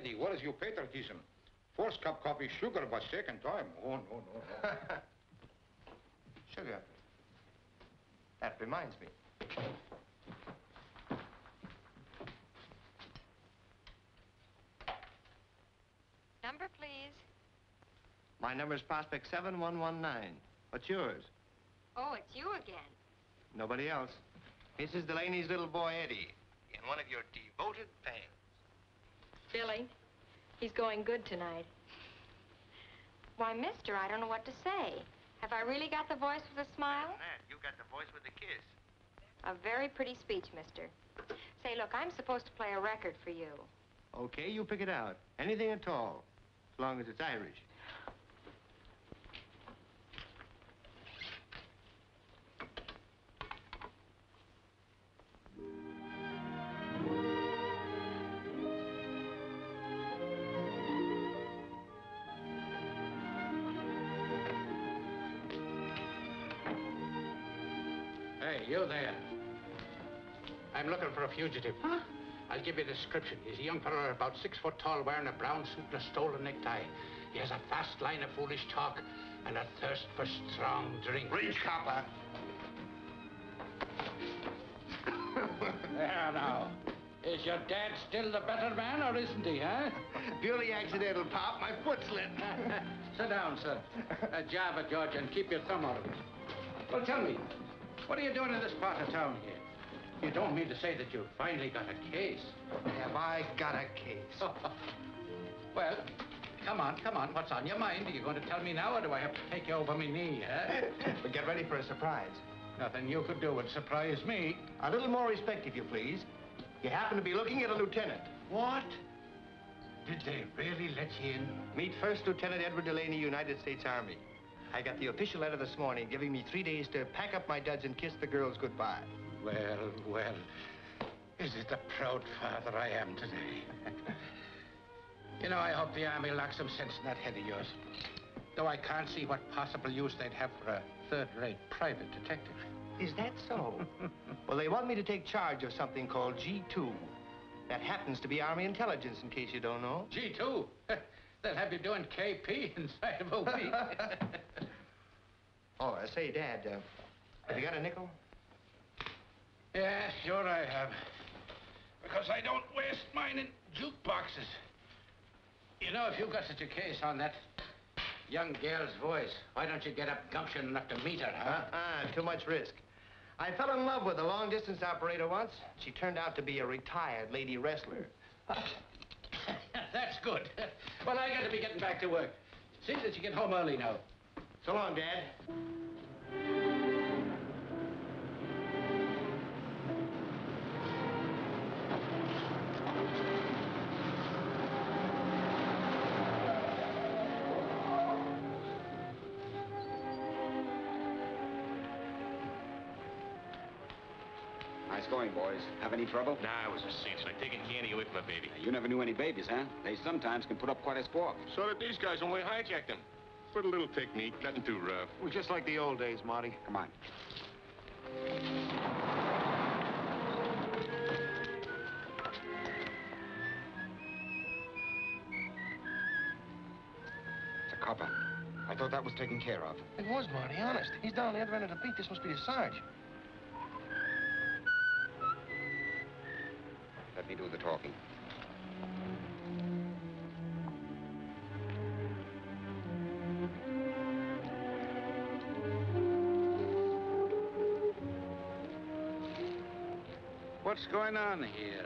Eddie, what is your patriotism? First cup coffee, sugar, but second time. Oh, no, no, no. Sugar. That reminds me. Number, please. My number's Prospect 7119. What's yours? Oh, it's you again. Nobody else. Mrs. Delaney's little boy, Eddie, and one of your devoted fans. Billy, he's going good tonight. Why, mister, I don't know what to say. Have I really got the voice with a smile? That, you got the voice with a kiss. A very pretty speech, mister. Say, look, I'm supposed to play a record for you. Okay, you pick it out. Anything at all, as long as it's Irish. Hey, you there. I'm looking for a fugitive. Huh? I'll give you a description. He's a young fellow about 6 foot tall, wearing a brown suit and a stolen necktie. He has a fast line of foolish talk and a thirst for strong drink. Reach, copper. There now. Is your dad still the better man, or isn't he, huh? Purely accidental, Pop. My foot slipped. Sit down, sir. Java, George, and keep your thumb out of it. Well, tell me, what are you doing in this part of town here? You don't mean to say that you've finally got a case? Have I got a case? Well, come on. What's on your mind? Are you going to tell me now, or do I have to take you over my knee, huh? But get ready for a surprise. Nothing you could do would surprise me. A little more respect, if you please. You happen to be looking at a lieutenant. What? Did they really let you in? Meet First Lieutenant Edward Delaney, United States Army. I got the official letter this morning giving me 3 days to pack up my duds and kiss the girls goodbye. Well, is it the proud father I am today? You know, I hope the Army locks some sense in that head of yours. Though I can't see what possible use they'd have for a third-rate private detective. Is that so? Well, they want me to take charge of something called G2. That happens to be Army intelligence, in case you don't know. G2? They'll have you doing KP inside of a week. Oh, say, Dad, have you got a nickel? Yeah, sure I have. Because I don't waste mine in jukeboxes. You know, if you've got such a case on that young girl's voice, why don't you get up gumption enough to meet her, huh? Too much risk. I fell in love with a long-distance operator once. She turned out to be a retired lady wrestler. That's good. Well, I got to be getting back to work. See that you get home early now. So long, Dad. Nice going, boys. Have any trouble? Nah, it was a cinch. Like taking candy away from a baby. You never knew any babies, huh? They sometimes can put up quite a squawk. So did these guys when we hijacked them. Put a little technique, nothing too rough. Well, just like the old days, Marty. Come on. It's a copper. I thought that was taken care of. It was, Marty, honest. He's down the other end of the beat. This must be the Sarge. Let me do the talking. What's going on here?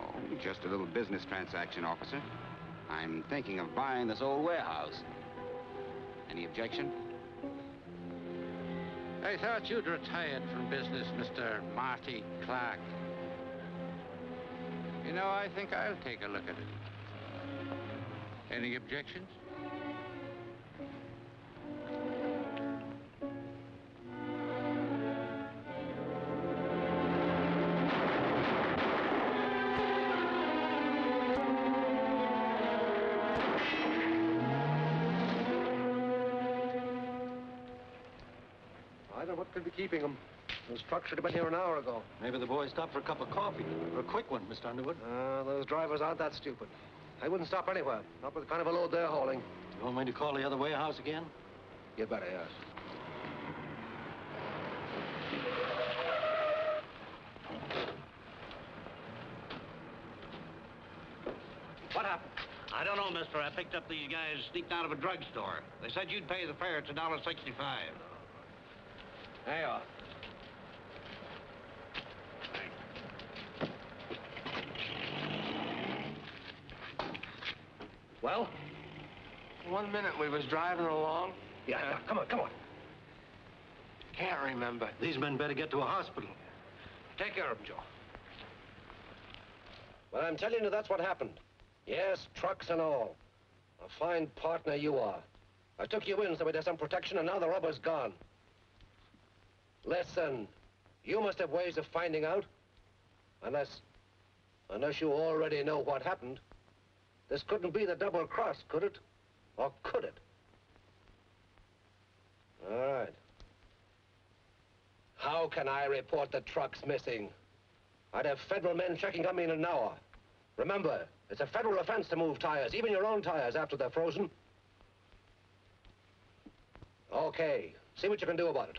Oh, just a little business transaction, officer. I'm thinking of buying this old warehouse. Any objection? I thought you'd retired from business, Mr. Marty Clark. You know, I think I'll take a look at it. Any objections? I don't know what could be keeping them. Those trucks should have been here an hour ago. Maybe the boys stopped for a cup of coffee. Or a quick one, Mr. Underwood. Those drivers aren't that stupid. I wouldn't stop anywhere. Not with the kind of a load they're hauling. You want me to call the other warehouse again? You better, yes. What happened? I don't know, mister. I picked up these guys sneaked out of a drugstore. They said you'd pay the fare. It's $1.65. There you are. Well? 1 minute we was driving along. Yeah, come on. Can't remember. These men better get to a hospital. Take care of them, Joe. Well, I'm telling you, that's what happened. Yes, trucks and all. A fine partner you are. I took you in so there's some protection, and now the rubber's gone. Listen, you must have ways of finding out. Unless you already know what happened. This couldn't be the double cross, could it? Or could it? All right. How can I report the trucks missing? I'd have federal men checking on me in an hour. Remember, it's a federal offense to move tires, even your own tires, after they're frozen. Okay, see what you can do about it.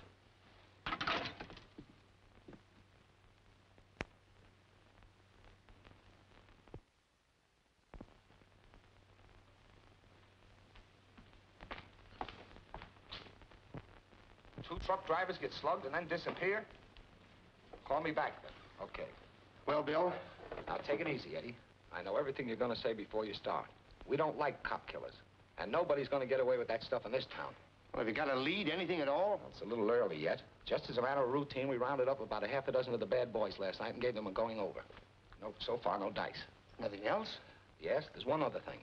Two truck drivers get slugged and then disappear? Call me back then. Okay. Well, Bill? Now, take it easy, Eddie. I know everything you're going to say before you start. We don't like cop killers. And nobody's going to get away with that stuff in this town. Well, have you got a lead, anything at all? Well, it's a little early yet. Just as a matter of routine, we rounded up about a half a dozen of the bad boys last night and gave them a going over. No, so far, no dice. Nothing else? Yes, there's one other thing.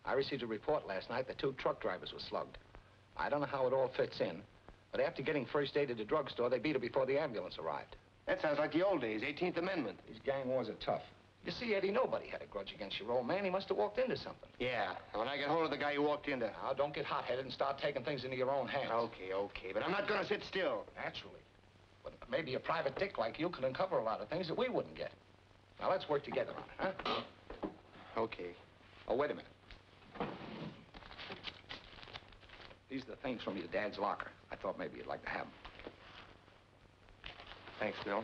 I received a report last night that 2 truck drivers were slugged. I don't know how it all fits in, but after getting first aid at the drugstore, they beat her before the ambulance arrived. That sounds like the old days, 18th Amendment. These gang wars are tough. You see, Eddie, nobody had a grudge against your old man. He must have walked into something. Yeah, and when I get hold of the guy who walked into... Now, don't get hot-headed and start taking things into your own hands. Okay, but I'm not gonna sit still. Naturally. But maybe a private dick like you could uncover a lot of things that we wouldn't get. Now, let's work together on it, huh? Okay. Oh, wait a minute. These are the things from your dad's locker. I thought maybe you'd like to have them. Thanks, Bill.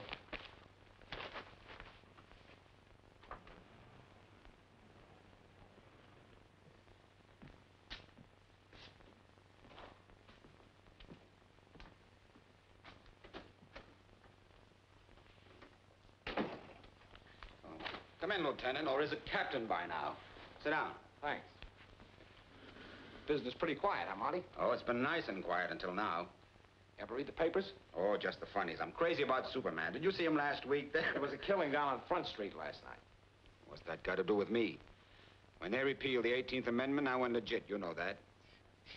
Come in, Lieutenant, or is it Captain by now? Sit down. Thanks. Business pretty quiet, huh, Marty? Oh, it's been nice and quiet until now. Ever read the papers? Oh, just the funnies. I'm crazy about Superman. Did you see him last week? There was a killing down on Front Street last night. What's that got to do with me? When they repealed the 18th Amendment, I went legit. You know that.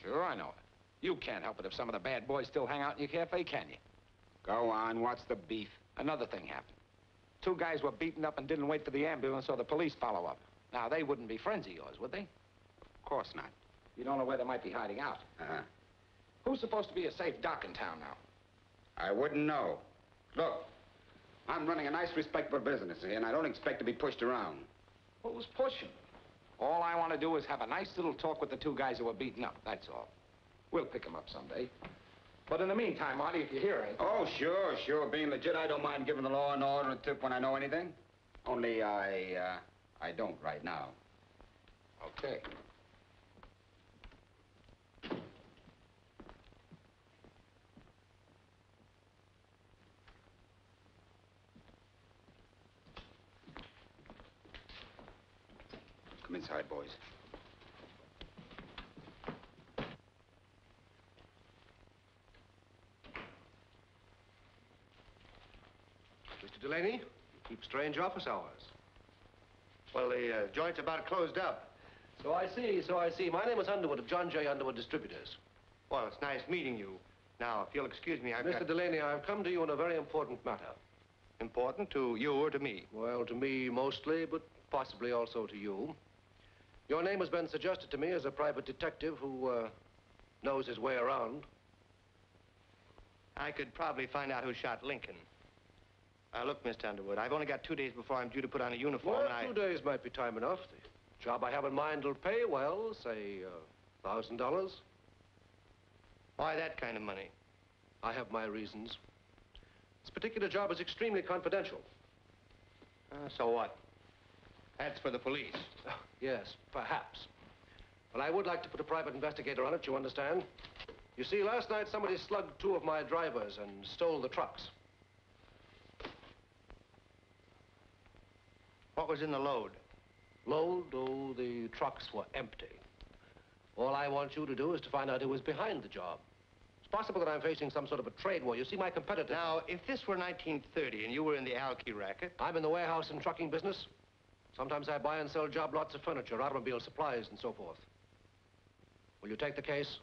Sure, I know it. You can't help it if some of the bad boys still hang out in your cafe, can you? Go on. What's the beef? Another thing happened. 2 guys were beaten up and didn't wait for the ambulance or the police follow up. Now, they wouldn't be friends of yours, would they? Of course not. You don't know where they might be hiding out. Uh-huh. Who's supposed to be a safe doc in town now? I wouldn't know. Look, I'm running a nice, respectable business here, and I don't expect to be pushed around. Who's pushing? All I want to do is have a nice little talk with the 2 guys who were beaten up, that's all. We'll pick them up someday. But in the meantime, Marty, if you hear anything... Oh, sure. Being legit, I don't mind giving the law and order a tip when I know anything. Only I don't right now. Okay. Come inside, boys. Mr. Delaney, you keep strange office hours. Well, the joint's about closed up. So I see. My name is Underwood of John J. Underwood Distributors. Well, it's nice meeting you. Now, if you'll excuse me, Mr. Delaney, I've come to you on a very important matter. Important to you or to me? Well, to me mostly, but possibly also to you. Your name has been suggested to me as a private detective who knows his way around. I could probably find out who shot Lincoln. Look, Mr. Underwood, I've only got 2 days before I'm due to put on a uniform, Well, and 2 days might be time enough. Job I have in mind will pay well, say, $1,000. Why that kind of money? I have my reasons. This particular job is extremely confidential. So what? That's for the police. Yes, perhaps. But I would like to put a private investigator on it, you understand? You see, last night somebody slugged 2 of my drivers and stole the trucks. What was in the load? Load? Oh, the trucks were empty. All I want you to do is to find out who was behind the job. It's possible that I'm facing some sort of a trade war. You see, my competitor... Now, if this were 1930 and you were in the Alki racket... I'm in the warehouse and trucking business. Sometimes I buy and sell job lots of furniture, automobile supplies, and so forth. Will you take the case?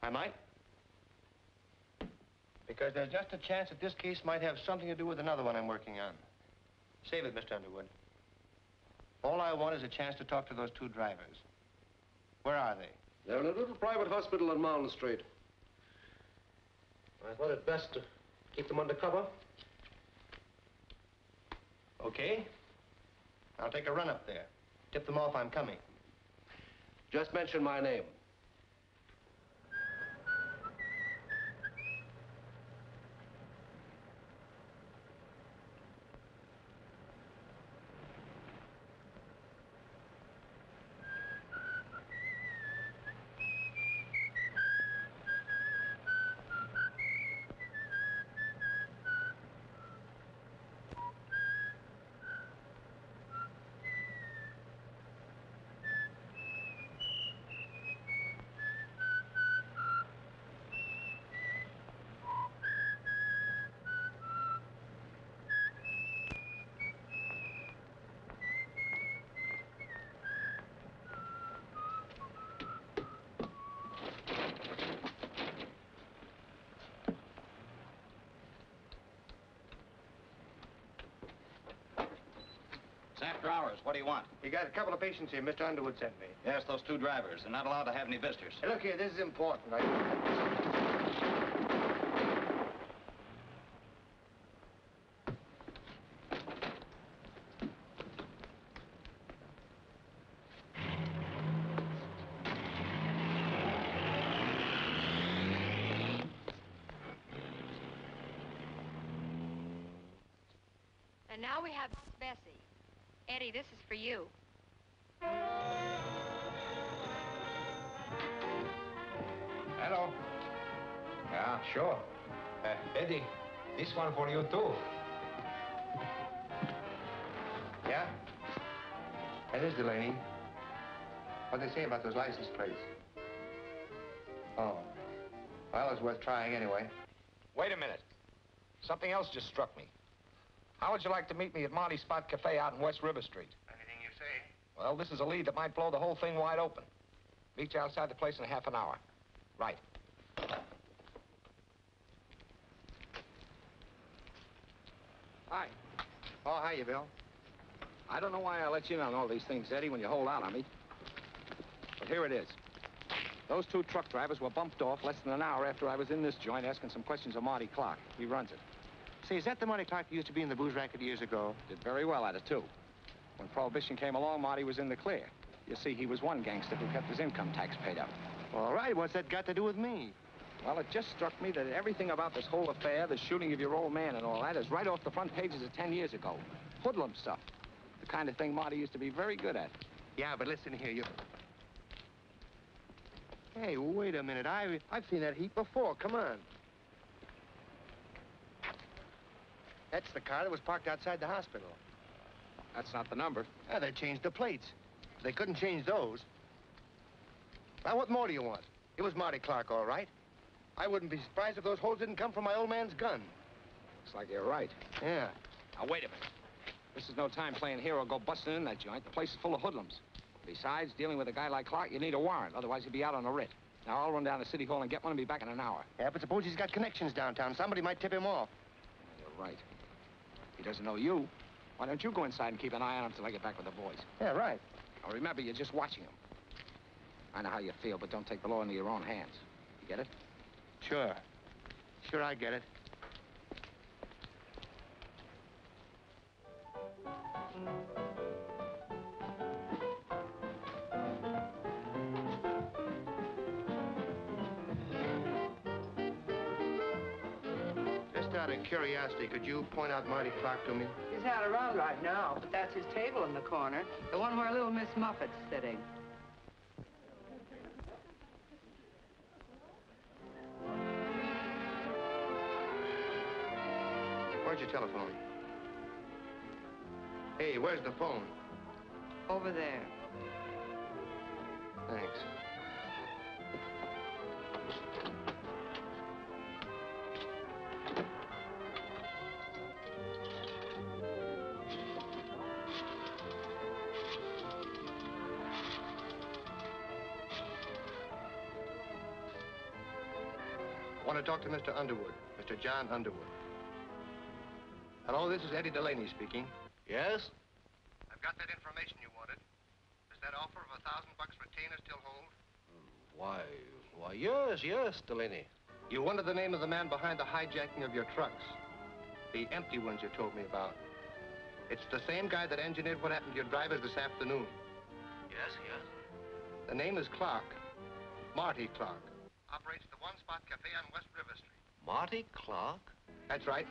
I might. Because there's just a chance that this case might have something to do with another one I'm working on. Save it, Mr. Underwood. All I want is a chance to talk to those 2 drivers. Where are they? They're in a little private hospital on Mountain Street. I thought it best to keep them under cover. Okay. I'll take a run up there. Tip them off I'm coming. Just mention my name. It's after hours. What do you want? You got a couple of patients here Mr. Underwood sent me. Yes, those 2 drivers. They're not allowed to have any visitors. Hey, look here, this is important. And now we have Bessie. Eddie, this is for you. Hello. Yeah, sure. Eddie, this one for you, too. Yeah? That is Delaney. What'd they say about those license plates? Oh. Well, it's worth trying anyway. Wait a minute. Something else just struck me. How would you like to meet me at Monty's Spot Cafe out in West River Street? Anything you say. Well, this is a lead that might blow the whole thing wide open. Meet you outside the place in half an hour. Right. Hi. Oh, hiya, Bill. I don't know why I let you in on all these things, Eddie, when you hold out on me. But here it is. Those 2 truck drivers were bumped off less than an hour after I was in this joint asking some questions of Marty Clark. He runs it. Say, is that the Marty Clark who used to be in the booze racket years ago? Did very well at it, too. When Prohibition came along, Marty was in the clear. You see, he was one gangster who kept his income tax paid up. All right, what's that got to do with me? Well, it just struck me that everything about this whole affair, the shooting of your old man and all that, is right off the front pages of 10 years ago. Hoodlum stuff. The kind of thing Marty used to be very good at. Yeah, but listen here, you... Hey, wait a minute. I've seen that heap before. Come on. That's the car that was parked outside the hospital. That's not the number. Yeah, they changed the plates. They couldn't change those. Now, what more do you want? It was Marty Clark, all right. I wouldn't be surprised if those holes didn't come from my old man's gun. Looks like you're right. Yeah. Now, wait a minute. This is no time playing hero. Go busting in that joint. The place is full of hoodlums. Besides, dealing with a guy like Clark, you need a warrant. Otherwise, he'd be out on a writ. Now, I'll run down to City Hall and get one and be back in an hour. Yeah, but suppose he's got connections downtown. Somebody might tip him off. You're right. He doesn't know you. Why don't you go inside and keep an eye on him till I get back with the boys? Yeah, right. Now, remember, you're just watching him. I know how you feel, but don't take the law into your own hands. You get it? Sure. Sure, I get it. Just out of curiosity, could you point out Marty Clark to me? He's not around right now, but that's his table in the corner. The one where little Miss Muffet's sitting. Where'd you telephone? Hey, where's the phone? Over there. Thanks. I want to talk to Mr. Underwood, Mr. John Underwood. Hello, this is Eddie Delaney speaking. Yes? I've got that information you wanted. Does that offer of $1,000 retainer still hold? Why, yes, Delaney. You wanted the name of the man behind the hijacking of your trucks. The empty ones you told me about. It's the same guy that engineered what happened to your drivers this afternoon. Yes. The name is Clark. Marty Clark. Operates the One Spot Cafe on West River Street. Marty Clark? That's right.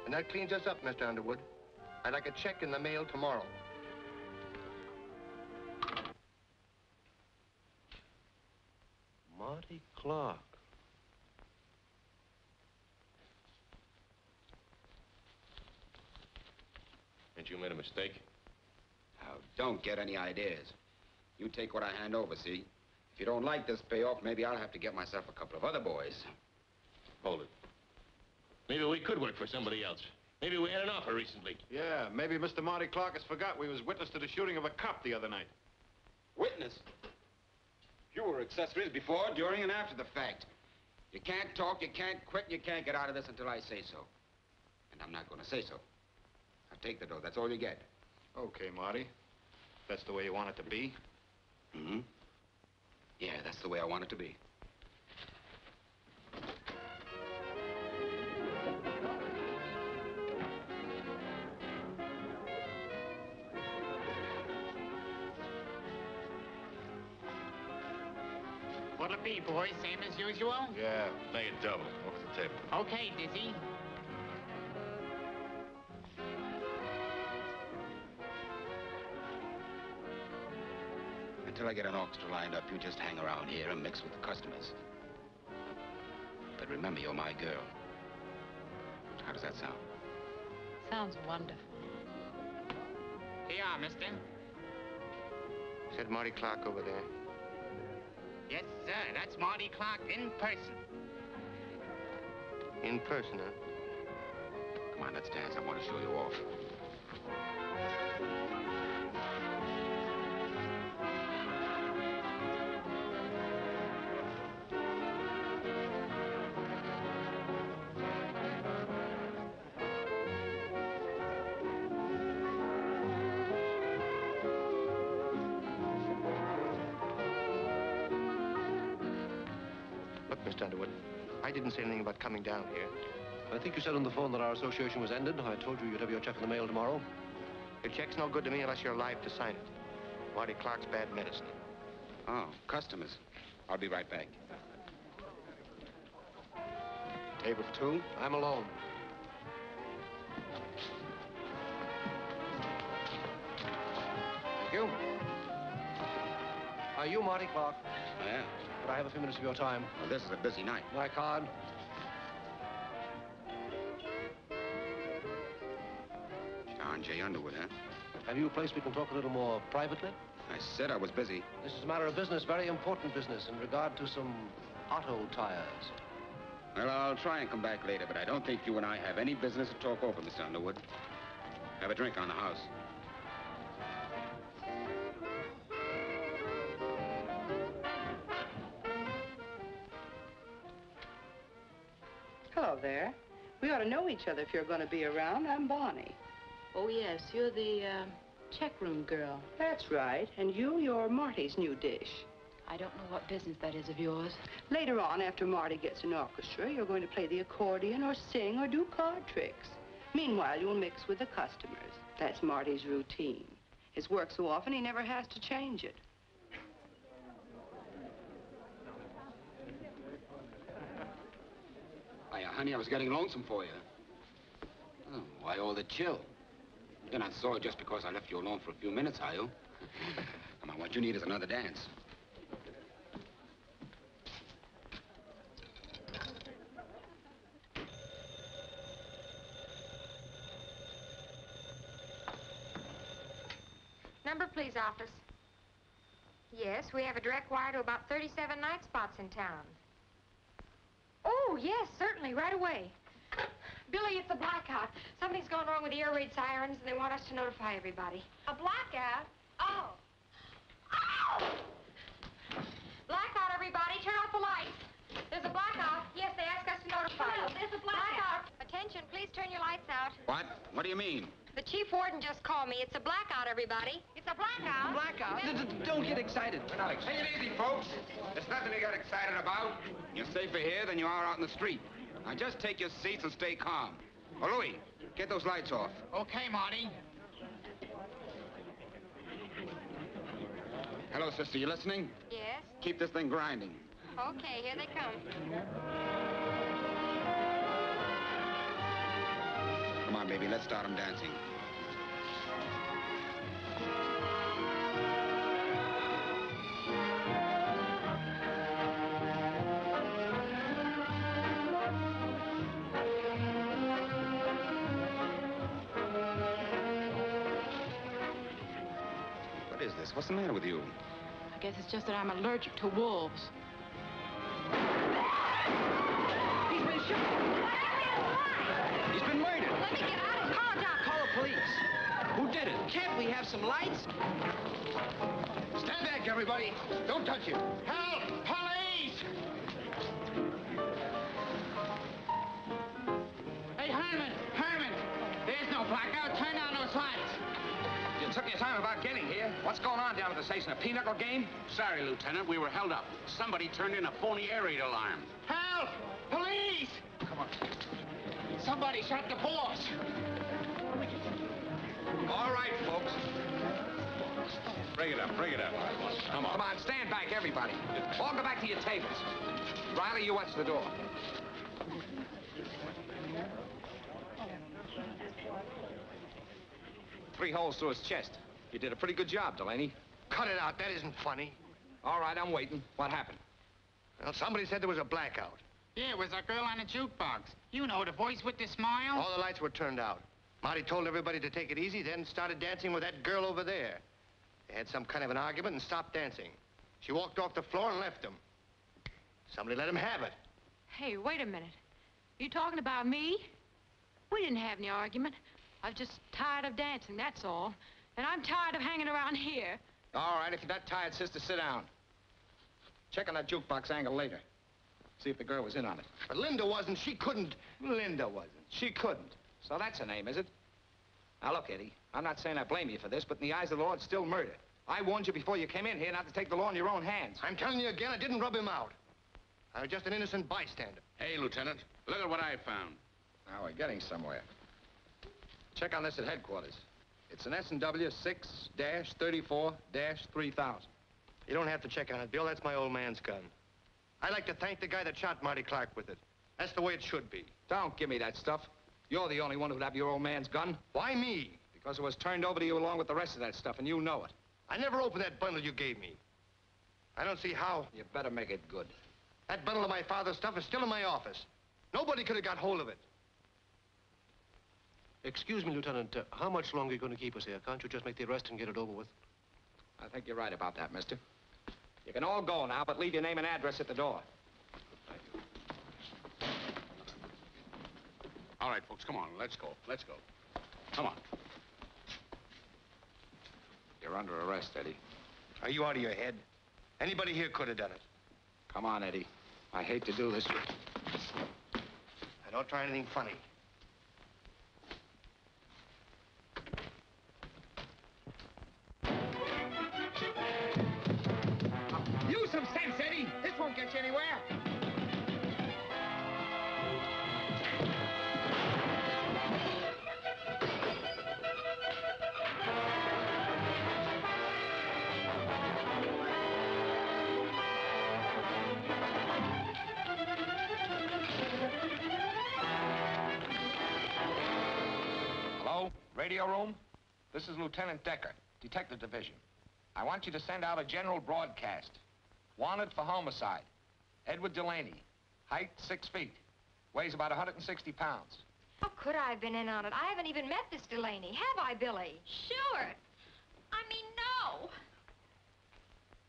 And that cleans us up, Mr. Underwood. I'd like a check in the mail tomorrow. Marty Clark. Ain't you made a mistake? Now, don't get any ideas. You take what I hand over, see? If you don't like this payoff, maybe I'll have to get myself a couple of other boys. Hold it. Maybe we could work for somebody else. Maybe we had an offer recently. Yeah, maybe Mr. Marty Clark has forgot we was witness to the shooting of a cop the other night. Witness? You were accessories before, during, and after the fact. You can't talk, you can't quit, you can't get out of this until I say so. And I'm not going to say so. Now take the dough, that's all you get. Okay, Marty. That's the way you want it to be? Mm-hmm. Yeah, that's the way I want it to be. What'll it be, boys? Same as usual? Yeah. Lay it double off the table. Okay, Dizzy. Until I get an orchestra lined up, you just hang around here and mix with the customers. But remember, you're my girl. How does that sound? Sounds wonderful. Here you are, mister. Is that Marty Clark over there? Yes, sir. That's Marty Clark in person. In person, huh? Come on, let's dance. I want to show you off. Look, Mr. Underwood, I didn't say anything about coming down here. I think you said on the phone that our association was ended. I told you you'd have your check in the mail tomorrow. Your check's no good to me unless you're alive to sign it. Marty Clark's bad medicine. Oh, customers. I'll be right back. Table for two. I'm alone. Thank you. Are you Marty Clark? Yeah. Could I have a few minutes of your time? Well, this is a busy night. My card. John J. Underwood, huh? Have you a place we can talk a little more privately? I said I was busy. This is a matter of business, very important business, in regard to some auto tires. Well, I'll try and come back later, but I don't think you and I have any business to talk over, Mr. Underwood. Have a drink on the house. Hello there. We ought to know each other if you're going to be around. I'm Bonnie. Oh, yes, you're the check room girl. That's right. And you're Marty's new dish. I don't know what business that is of yours. Later on, after Marty gets an orchestra, you're going to play the accordion or sing or do card tricks. Meanwhile, you'll mix with the customers. That's Marty's routine. His work so often, he never has to change it. Hiya, honey, I was getting lonesome for you. Oh, why all the chill? You're not sore just because I left you alone for a few minutes, are you? Come on, what you need is another dance. Number, please, office. Yes, we have a direct wire to about 37 night spots in town. Oh, yes, certainly, right away. Billy, it's a blackout. Something's gone wrong with the air raid sirens, and they want us to notify everybody. A blackout? Oh. Ow! Blackout, everybody. Turn off the lights. There's a blackout. Yes, they asked us to notify you. There's a blackout. Attention, please turn your lights out. What? What do you mean? The chief warden just called me. It's a blackout, everybody. It's a blackout. Blackout? Don't get excited. We're not excited. Take it easy, folks. There's nothing to get excited about. You're safer here than you are out in the street. Now, just take your seats and stay calm. Oh, Louis, get those lights off. Okay, Marty. Hello, sister, you listening? Yes? Keep this thing grinding. Okay, here they come. Come on, baby, let's start them dancing. What is this? What's the matter with you? I guess it's just that I'm allergic to wolves. He's been shot. He's been murdered. Let me get out of here. Call a doctor. Call the police. Who did it? Can't we have some lights? Stand back, everybody. Don't touch him. Help! Police! Hey, Herman! There's no blackout. Turn down those lights. You took your time about getting here. What's going on down at the station? A pinochle game? Sorry, Lieutenant, we were held up. Somebody turned in a phony air raid alarm. Help! Police! Come on. Somebody shot the boss. All right, folks. Bring it up, bring it up. Come on. Come on, stand back, everybody. All go back to your tables. Riley, you watch the door. Three holes through his chest. You did a pretty good job, Delaney. Cut it out. That isn't funny. All right, I'm waiting. What happened? Well, somebody said there was a blackout. Yeah, it was a girl on a jukebox. You know, the voice with the smile. All the lights were turned out. Marty told everybody to take it easy, then started dancing with that girl over there. They had some kind of an argument and stopped dancing. She walked off the floor and left him. Somebody let him have it. Hey, wait a minute. You talking about me? We didn't have any argument. I was just tired of dancing, that's all. And I'm tired of hanging around here. All right, if you're not tired, sister, sit down. Check on that jukebox angle later. See if the girl was in on it. But Linda wasn't. She couldn't. Linda wasn't. She couldn't. So that's her name, is it? Now, look, Eddie, I'm not saying I blame you for this, but in the eyes of the law, it's still murder. I warned you before you came in here not to take the law in your own hands. I'm telling you again, I didn't rub him out. I was just an innocent bystander. Hey, Lieutenant, look at what I found. Now, we're getting somewhere. Check on this at headquarters. It's an S&W 6-34-3000. You don't have to check on it, Bill. That's my old man's gun. I'd like to thank the guy that shot Marty Clark with it. That's the way it should be. Don't give me that stuff. You're the only one who'd have your old man's gun. Why me? Because it was turned over to you along with the rest of that stuff, and you know it. I never opened that bundle you gave me. I don't see how. You better make it good. That bundle of my father's stuff is still in my office. Nobody could have got hold of it. Excuse me, Lieutenant. How much longer are you going to keep us here? Can't you just make the arrest and get it over with? I think you're right about that, mister. You can all go now, but leave your name and address at the door. Thank you. All right, folks, come on. Let's go. Let's go. Come on. You're under arrest, Eddie. Are you out of your head? Anybody here could have done it. Come on, Eddie. I hate to do this. Now, don't try anything funny. Use some sense, Eddie. This won't get you anywhere. Radio room? This is Lieutenant Decker, Detective Division. I want you to send out a general broadcast. Wanted for homicide. Edward Delaney. Height 6 feet. Weighs about 160 pounds. How could I have been in on it? I haven't even met this Delaney, have I, Billy? Sure. I mean, no.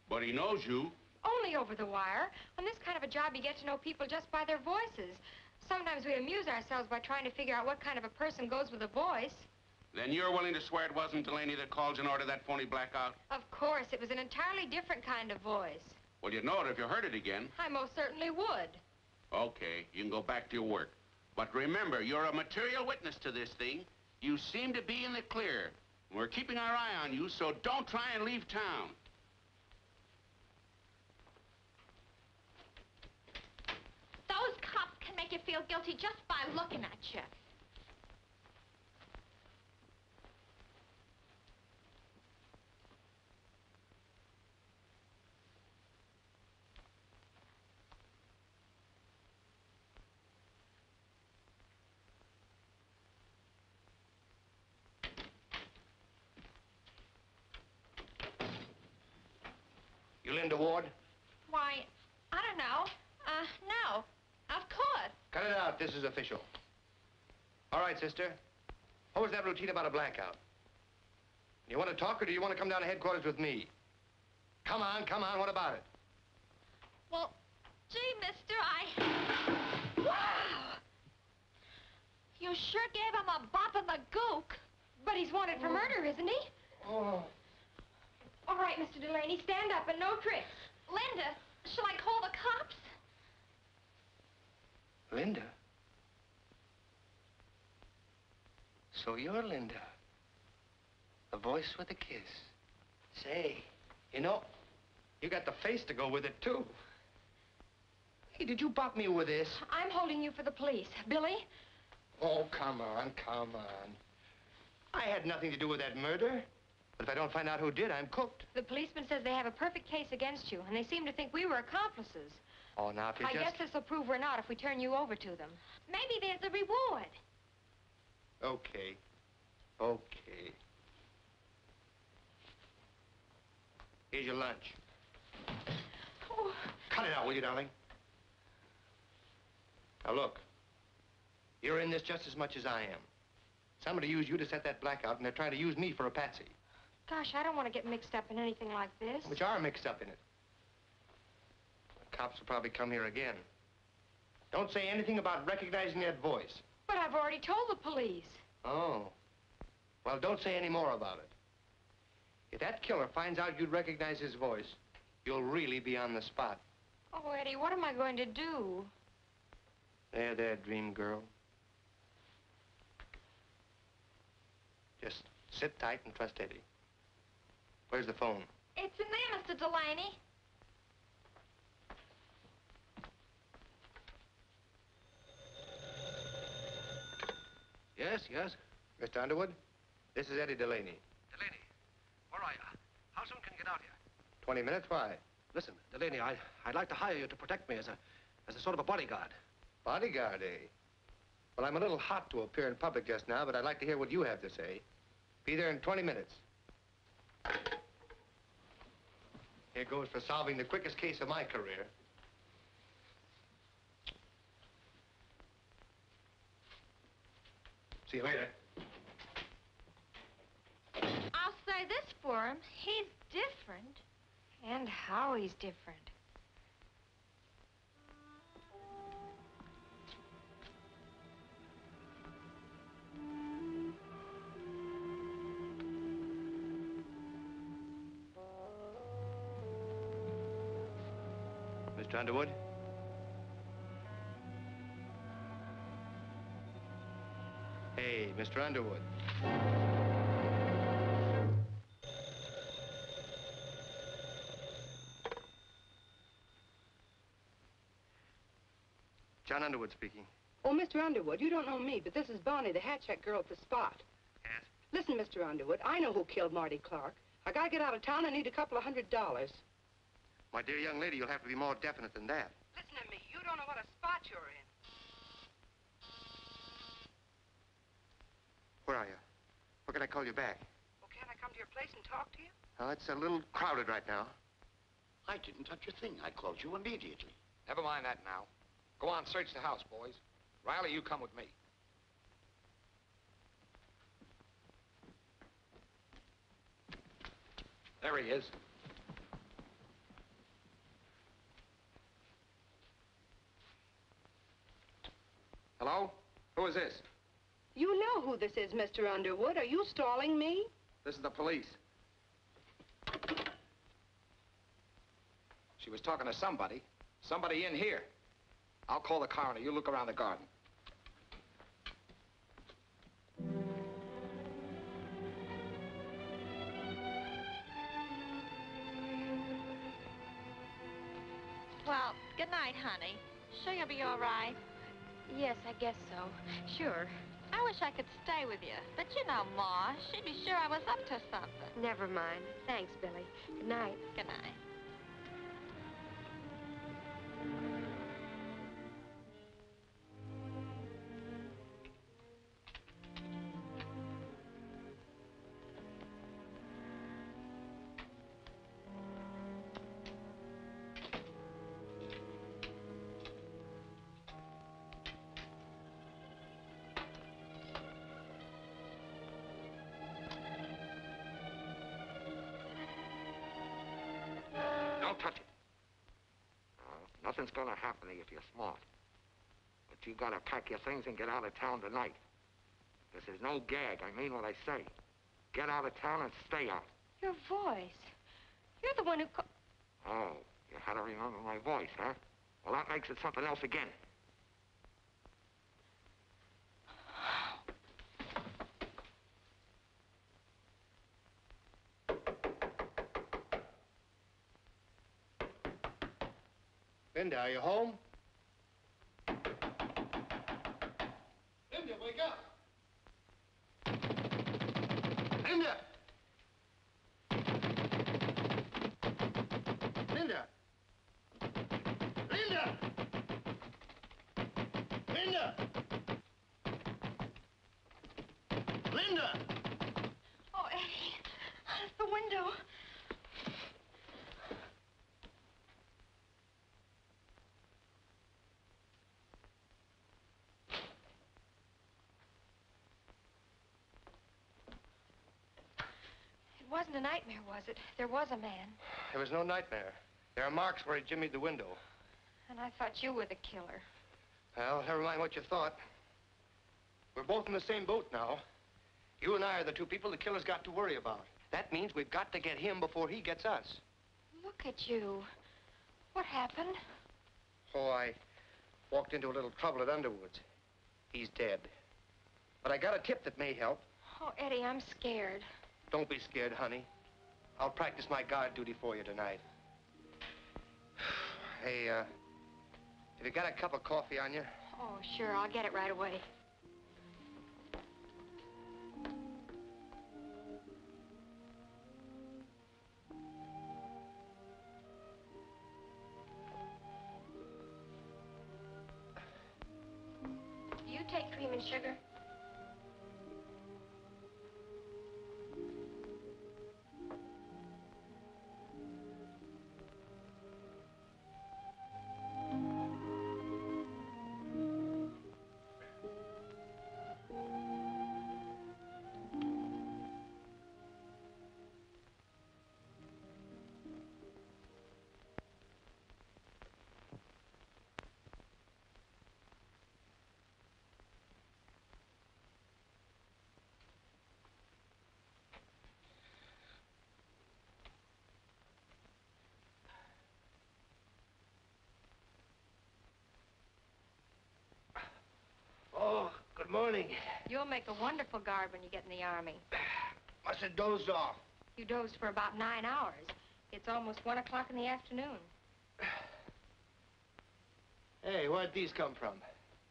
But he knows you. Only over the wire. On this kind of a job, you get to know people just by their voices. Sometimes we amuse ourselves by trying to figure out what kind of a person goes with a voice. Then you're willing to swear it wasn't Delaney that called you and ordered that phony blackout? Of course, it was an entirely different kind of voice. Well, you'd know it if you heard it again. I most certainly would. Okay, you can go back to your work. But remember, you're a material witness to this thing. You seem to be in the clear. We're keeping our eye on you, so don't try and leave town. Those cops can make you feel guilty just by looking at you. You Linda Ward? Why, I don't know. No. Of course. Cut it out. This is official. All right, sister. What was that routine about a blackout? You want to talk, or do you want to come down to headquarters with me? Come on, come on. What about it? Well, gee, mister, Wow! You sure gave him a bop in the gook. But he's wanted for murder, isn't he? Oh. All right, Mr. Delaney, stand up and no tricks. Linda, shall I call the cops? Linda? So you're Linda. The voice with a kiss. Say, you know, you got the face to go with it, too. Hey, did you bop me with this? I'm holding you for the police. Billy? Oh, come on, come on. I had nothing to do with that murder. But if I don't find out who did, I'm cooked. The policeman says they have a perfect case against you, and they seem to think we were accomplices. Oh, now, if you I just... guess this will prove we're not if we turn you over to them. Maybe there's a reward. Okay. Okay. Here's your lunch. Oh. Cut it out, will you, darling? Now, look. You're in this just as much as I am. Somebody used you to set that blackout, and they're trying to use me for a patsy. Gosh, I don't want to get mixed up in anything like this. But you are mixed up in it. The cops will probably come here again. Don't say anything about recognizing that voice. But I've already told the police. Oh. Well, don't say any more about it. If that killer finds out you'd recognize his voice, you'll really be on the spot. Oh, Eddie, what am I going to do? There, dream girl. Just sit tight and trust Eddie. Where's the phone? It's in there, Mr. Delaney. Yes, yes? Mr. Underwood, this is Eddie Delaney. Delaney, where are you? How soon can you get out here? 20 minutes, why? Listen, Delaney, I'd like to hire you to protect me as a sort of a bodyguard. Bodyguard, eh? Well, I'm a little hot to appear in public just now, but I'd like to hear what you have to say. Be there in 20 minutes. Here goes for solving the quickest case of my career. See you later. I'll say this for him. He's different. And how he's different. Mr. Underwood? Hey, Mr. Underwood. John Underwood speaking. Oh, Mr. Underwood, you don't know me, but this is Bonnie, the hat check girl at the spot. Yes? Listen, Mr. Underwood, I know who killed Marty Clark. I gotta get out of town. I need a couple of $100. My dear young lady, you'll have to be more definite than that. Listen to me. You don't know what a spot you're in. Where are you? For can I call you back? Well, can't I come to your place and talk to you? Oh, it's a little crowded right now. I didn't touch a thing. I called you immediately. Never mind that now. Go on, search the house, boys. Riley, you come with me. There he is. Hello? Who is this? You know who this is, Mr. Underwood. Are you stalling me? This is the police. She was talking to somebody. Somebody in here. I'll call the coroner. You look around the garden. Well, good night, honey. Sure you'll be all right? Yes, I guess so. Sure. I wish I could stay with you. But you know, Ma, she'd be sure I was up to something. Never mind. Thanks, Billy. Good night. Good night. Don't touch it. Nothing's gonna happen to you if you're smart. But you gotta pack your things and get out of town tonight. This is no gag. I mean what I say. Get out of town and stay out. Your voice. You're the one who Oh, you had to remember my voice, huh? Well, that makes it something else again. Linda, are you home? Linda, wake up! Linda! Linda! Linda! Linda! Linda! Oh, Eddie, out of the window. It wasn't a nightmare, was it? There was a man. There was no nightmare. There are marks where he jimmied the window. And I thought you were the killer. Well, never mind what you thought. We're both in the same boat now. You and I are the two people the killer's got to worry about. That means we've got to get him before he gets us. Look at you. What happened? Oh, I walked into a little trouble at Underwood's. He's dead. But I got a tip that may help. Oh, Eddie, I'm scared. Don't be scared, honey. I'll practice my guard duty for you tonight. Hey, have you got a cup of coffee on you? Oh, sure. I'll get it right away. Do you take cream and sugar? Oh, good morning. You'll make a wonderful guard when you get in the Army. Must have dozed off. You dozed for about 9 hours. It's almost 1 o'clock in the afternoon. Hey, where'd these come from?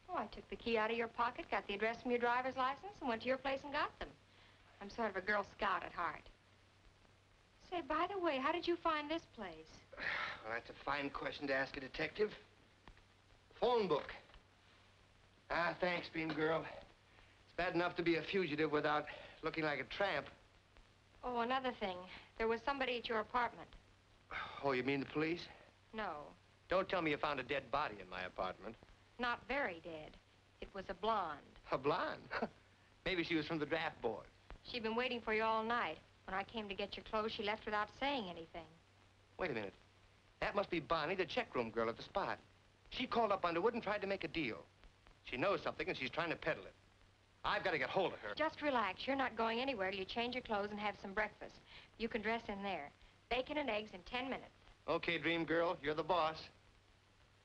Oh, I took the key out of your pocket, got the address from your driver's license, and went to your place and got them. I'm sort of a Girl Scout at heart. Say, by the way, how did you find this place? Well, that's a fine question to ask a detective. Phone book. Ah, thanks, bean girl. It's Bad enough to be a fugitive without looking like a tramp. Oh, another thing. There was somebody at your apartment. Oh, you mean the police? No, Don't tell me you found a dead body in my apartment. not very dead. It was a blonde. A blonde? Maybe she was from the draft board. She'd been waiting for you all night. When I came to get your clothes, she left without saying anything. Wait a minute. That must be Bonnie, the checkroom girl at the spot. She called up Underwood and tried to make a deal. She knows something and she's trying to peddle it. I've got to get hold of her. Just relax. You're not going anywhere till you change your clothes and have some breakfast. You can dress in there. Bacon and eggs in 10 minutes. Okay, dream girl, you're the boss.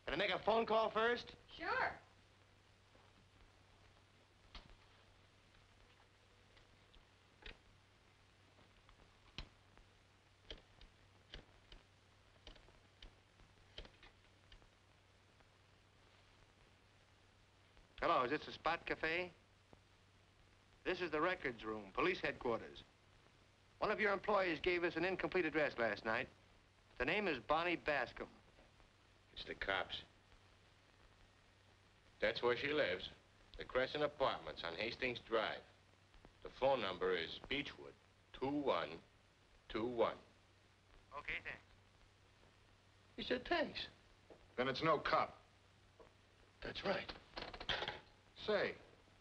Can I make a phone call first? Sure. Hello, is this the Spot Cafe? This is the records room, police headquarters. One of your employees gave us an incomplete address last night. The name is Bonnie Bascom. It's the cops. That's where she lives. The Crescent Apartments on Hastings Drive. The phone number is Beechwood 2121. Okay, thanks. He said thanks. Then it's no cop. That's right. Say,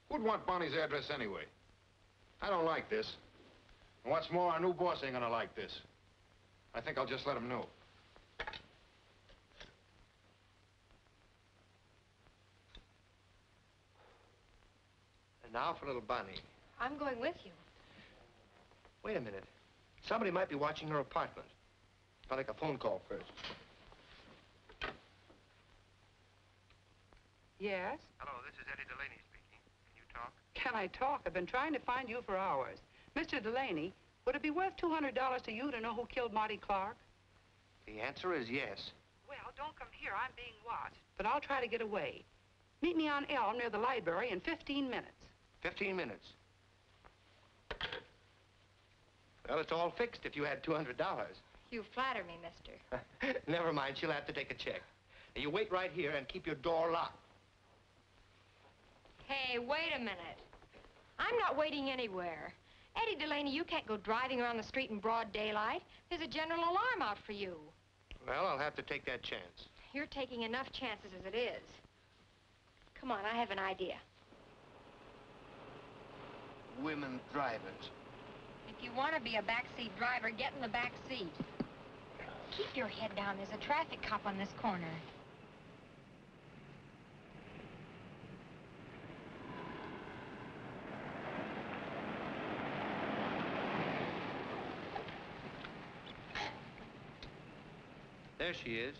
who'd want Bonnie's address anyway? I don't like this. And what's more, our new boss ain't gonna like this. I think I'll just let him know. And now for little Bonnie. I'm going with you. Wait a minute. Somebody might be watching her apartment. I'll make a phone call first. Yes? Hello, this is Eddie Delaney speaking. Can you talk? Can I talk? I've been trying to find you for hours. Mr. Delaney, would it be worth $200 to you to know who killed Marty Clark? The answer is yes. Well, don't come here. I'm being watched. But I'll try to get away. Meet me on Elm near the library in 15 minutes. 15 minutes. Well, it's all fixed if you had $200. You flatter me, mister. Never mind, she'll have to take a check. Now, you wait right here and keep your door locked. Hey, wait a minute. I'm not waiting anywhere. Eddie Delaney, you can't go driving around the street in broad daylight. There's a general alarm out for you. Well, I'll have to take that chance. You're taking enough chances as it is. Come on, I have an idea. Women drivers. If you want to be a backseat driver, get in the back seat. Keep your head down. There's a traffic cop on this corner. There she is.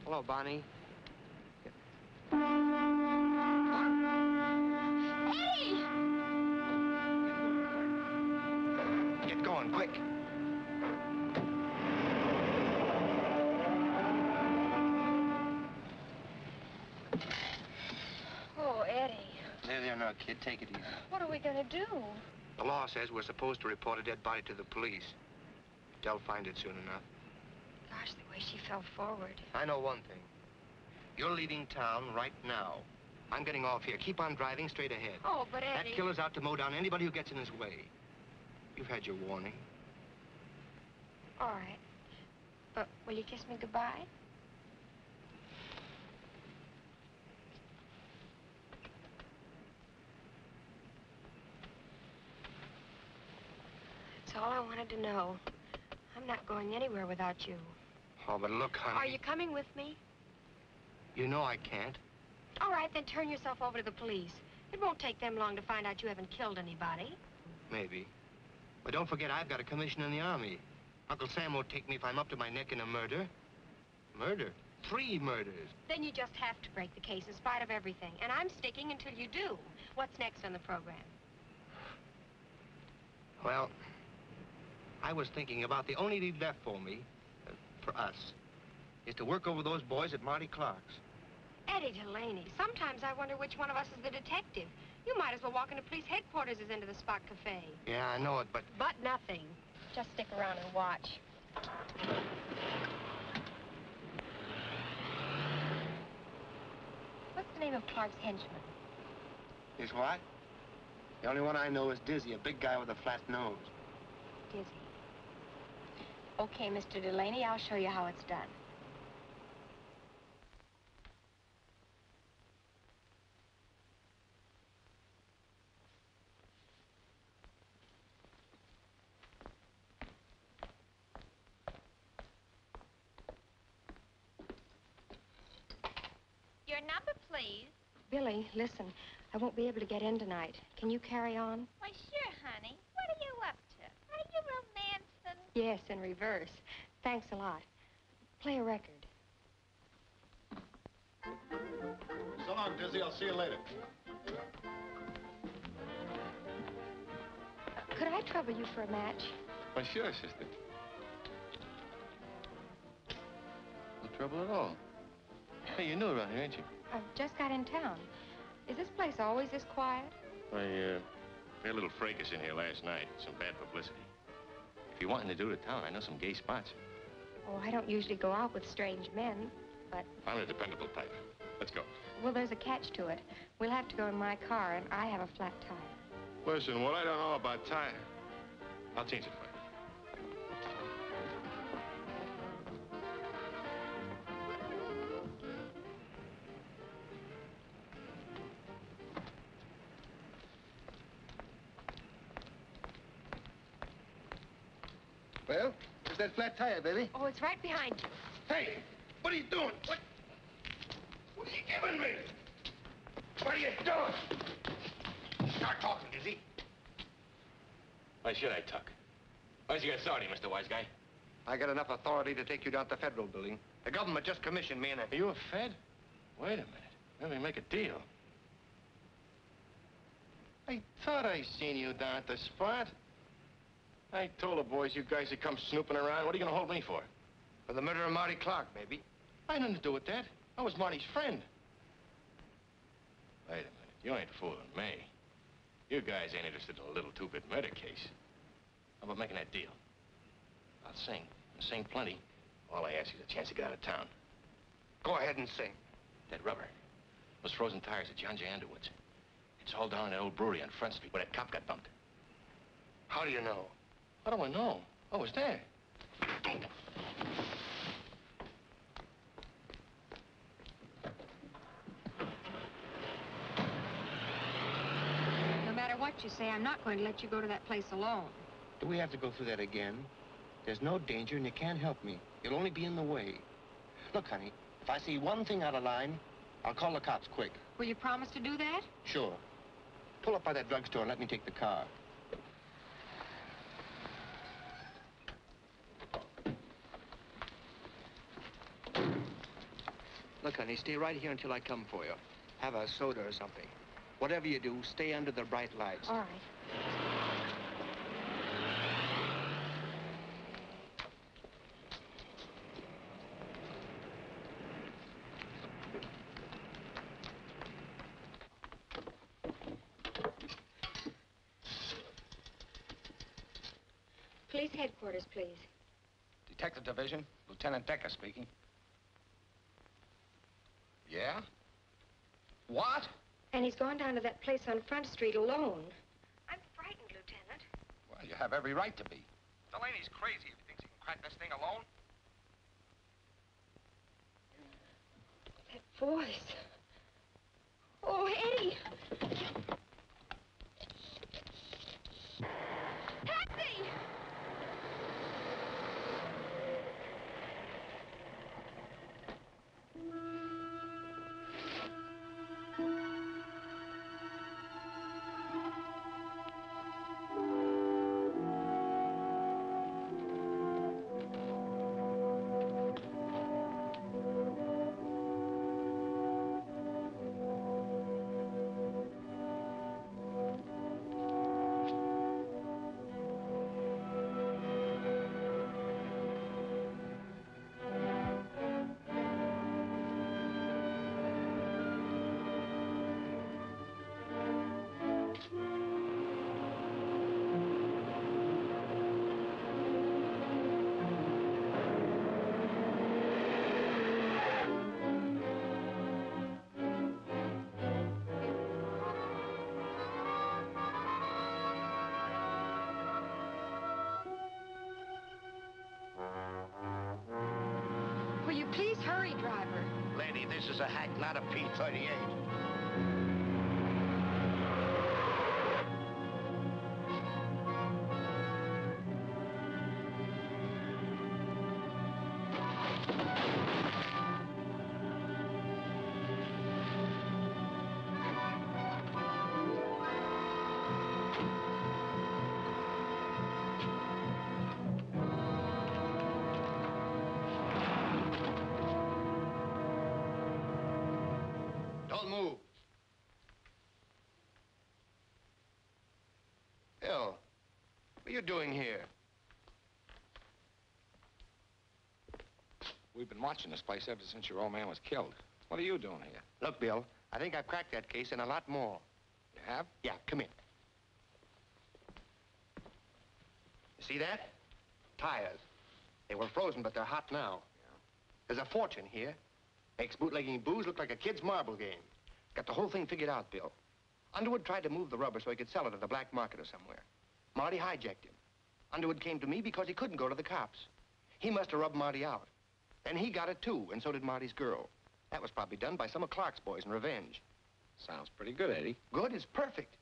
Hello, Bonnie. Eddie! Get going, quick. Oh, Eddie. There, no, kid. Take it easy. What are we going to do? The law says we're supposed to report a dead body to the police. They'll find it soon enough. Gosh, the way she fell forward. I know one thing. You're leaving town right now. I'm getting off here. Keep on driving straight ahead. Oh, but Eddie... That killer's out to mow down anybody who gets in his way. You've had your warning. All right. But will you kiss me goodbye? That's all I wanted to know. I'm not going anywhere without you. Oh, but look, honey. Are you coming with me? You know I can't. All right, then turn yourself over to the police. It won't take them long to find out you haven't killed anybody. Maybe. But don't forget, I've got a commission in the Army. Uncle Sam won't take me if I'm up to my neck in a murder. Murder? 3 murders. Then you just have to break the case in spite of everything. And I'm sticking until you do. What's next on the program? Well, I was thinking about the only lead left for me, for us, is to work over those boys at Marty Clark's. Eddie Delaney, sometimes I wonder which one of us is the detective. You might as well walk into police headquarters as into the Spot Cafe. Yeah, I know it, but... But nothing. Just stick around and watch. name of Clark's henchman? Is what? The only one I know is Dizzy, a big guy with a flat nose. Dizzy. Okay, Mr. Delaney, I'll show you how it's done. Your number, please. Billy, listen, I won't be able to get in tonight. Can you carry on? Why, sure, honey. What are you up to? Are you romancing? Yes, in reverse. Thanks a lot. Play a record. So long, Dizzy. I'll see you later. Could I trouble you for a match? Why, sure, sister. No trouble at all. Hey, you're new around here, ain't you? I've just got in town. Is this place always this quiet? I had a little fracas in here last night. Some bad publicity. If you're wanting to do to town, I know some gay spots. Oh, I don't usually go out with strange men, but... I'm a dependable type. Let's go. Well, there's a catch to it. We'll have to go in my car, and I have a flat tire. Listen, what I don't know about tire, I'll change it for you. Well, where's that flat tire, baby? Oh, it's right behind you. Hey, what are you doing? What are you giving me? What are you doing? Start talking, Dizzy. Why should I tuck? Why's you got authority, Mr. Wise Guy? I got enough authority to take you down to the Federal building. The government just commissioned me and Are you a Fed? Wait a minute. Let me make a deal. I thought I seen you down at the spot. I told the boys you guys had come snooping around. What are you gonna hold me for? For the murder of Marty Clark, maybe. I had nothing to do with that. I was Marty's friend. Wait a minute. You ain't fooling me. You guys ain't interested in a little two-bit murder case. How about making that deal? I'll sing plenty. All I ask is a chance to get out of town. Go ahead and sing. That rubber. Those frozen tires at John J. Underwood's. It's all down in that old brewery on Front Street where that cop got bumped. How do you know? How do I know? I was there. No matter what you say, I'm not going to let you go to that place alone. Do we have to go through that again? There's no danger and you can't help me. You'll only be in the way. Look, honey, if I see one thing out of line, I'll call the cops quick. Will you promise to do that? Sure. Pull up by that drugstore and let me take the car. Look, honey, stay right here until I come for you. Have a soda or something. Whatever you do, stay under the bright lights. All right. Police headquarters, please. Detective Division, Lieutenant Decker speaking. Yeah? What? And he's gone down to that place on Front Street alone. I'm frightened, Lieutenant. Well, you have every right to be. Delaney's crazy if he thinks he can crack this thing alone. That voice. Oh, Eddie! Taxi! will you please hurry, driver? Lady, this is a hack, not a P-38. Don't move. Bill, what are you doing here? We've been watching this place ever since your old man was killed. What are you doing here? Look, Bill, I think I've cracked that case and a lot more. You have? Yeah, come in. You see that? Tires. They were frozen, but they're hot now. Yeah. There's a fortune here. Makes bootlegging booze look like a kid's marble game. Got the whole thing figured out, Bill. Underwood tried to move the rubber so he could sell it at the black market or somewhere. Marty hijacked him. Underwood came to me because he couldn't go to the cops. He must have rubbed Marty out. Then he got it, too, and so did Marty's girl. That was probably done by some of Clark's boys in revenge. Sounds pretty good, Eddie. Good is perfect.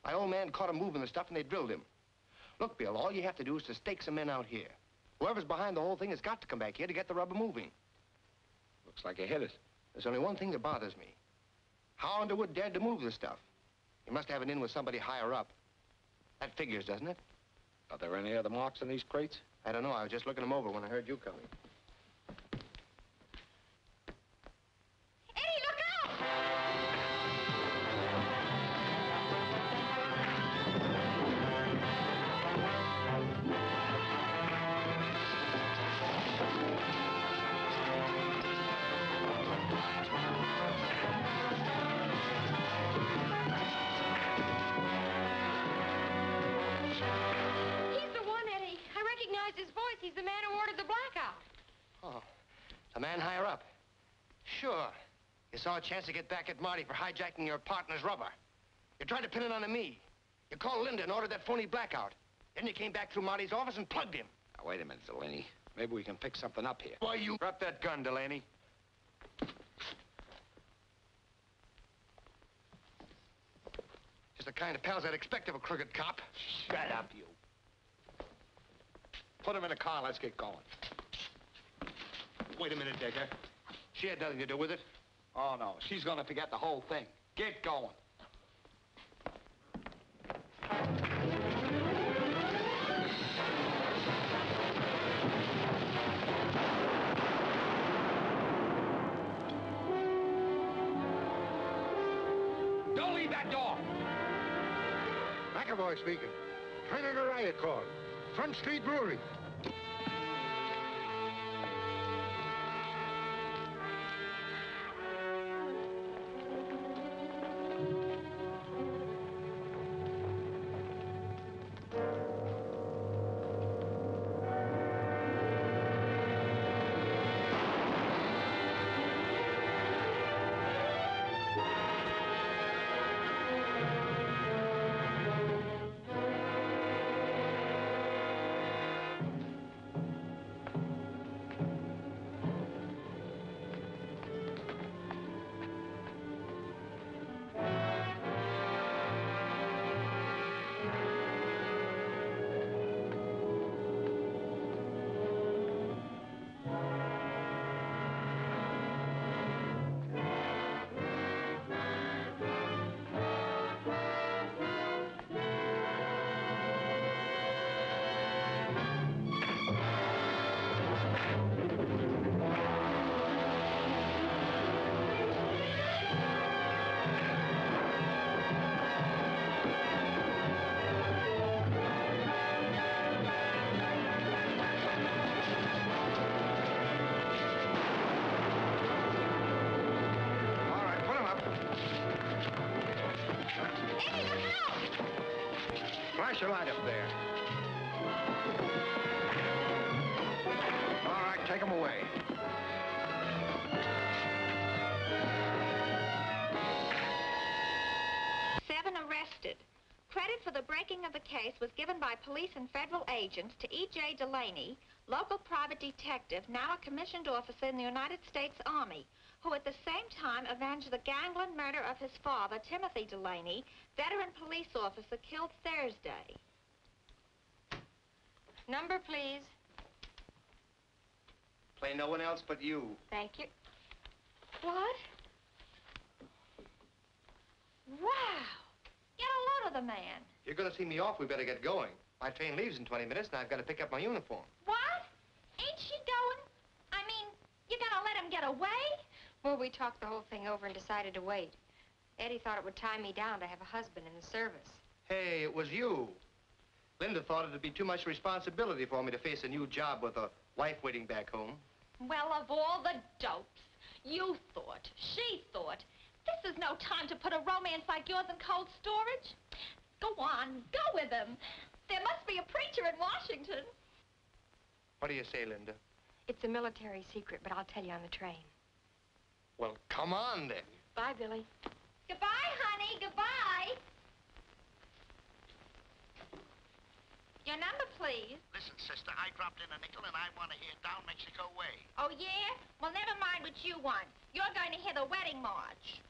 My old man caught him moving the stuff, and they drilled him. Look, Bill, all you have to do is to stake some men out here. Whoever's behind the whole thing has got to come back here to get the rubber moving. Looks like you hit it. There's only one thing that bothers me. How Underwood dared to move the stuff? He must have it in with somebody higher up. That figures, doesn't it? Are there any other marks on these crates? I don't know. I was just looking them over when I heard you coming. Eddie, look out! He's the one, Eddie. I recognized his voice. He's the man who ordered the blackout. Oh, the man higher up. Sure. You saw a chance to get back at Marty for hijacking your partner's rubber. You tried to pin it on me. You called Linda and ordered that phony blackout. Then you came back through Marty's office and plugged him. Now, wait a minute, Delaney. Maybe we can pick something up here. Why, you... Drop that gun, Delaney. Just the kind of pals I'd expect of a crooked cop. Shut up, you. Put him in a car. Let's get going. Wait a minute, Decker. She had nothing to do with it. Oh, no. She's going to forget the whole thing. Get going. Don't leave that door. McAvoy speaking. Kind of a riot call. Front Street Brewery. Flash your light up there. All right, take them away. Seven arrested. Credit for the breaking of the case was given by by police and federal agents to E.J. Delaney, local private detective, now a commissioned officer in the United States Army, who at the same time avenged the gangland murder of his father, Timothy Delaney, veteran police officer killed Thursday. Number, please. Play no one else but you. Thank you. What? Wow! Get a load of the man. You're going to see me off. We better get going. My train leaves in 20 minutes, and I've got to pick up my uniform. What? Ain't she going? I mean, you gonna let him get away? Well, we talked the whole thing over and decided to wait. Eddie thought it would tie me down to have a husband in the service. Hey, it was you. Linda thought it'd be too much responsibility for me to face a new job with a wife waiting back home. Well, of all the dopes, you thought, she thought, this is no time to put a romance like yours in cold storage. Go on, go with him. There must be a preacher in Washington. What do you say, Linda? It's a military secret, but I'll tell you on the train. Well, come on, then. Bye, Billy. Goodbye, honey, goodbye. Your number, please. Listen, sister, I dropped in a nickel and I want to hear Down Mexico Way. Oh, yeah? Well, never mind what you want. You're going to hear the wedding march.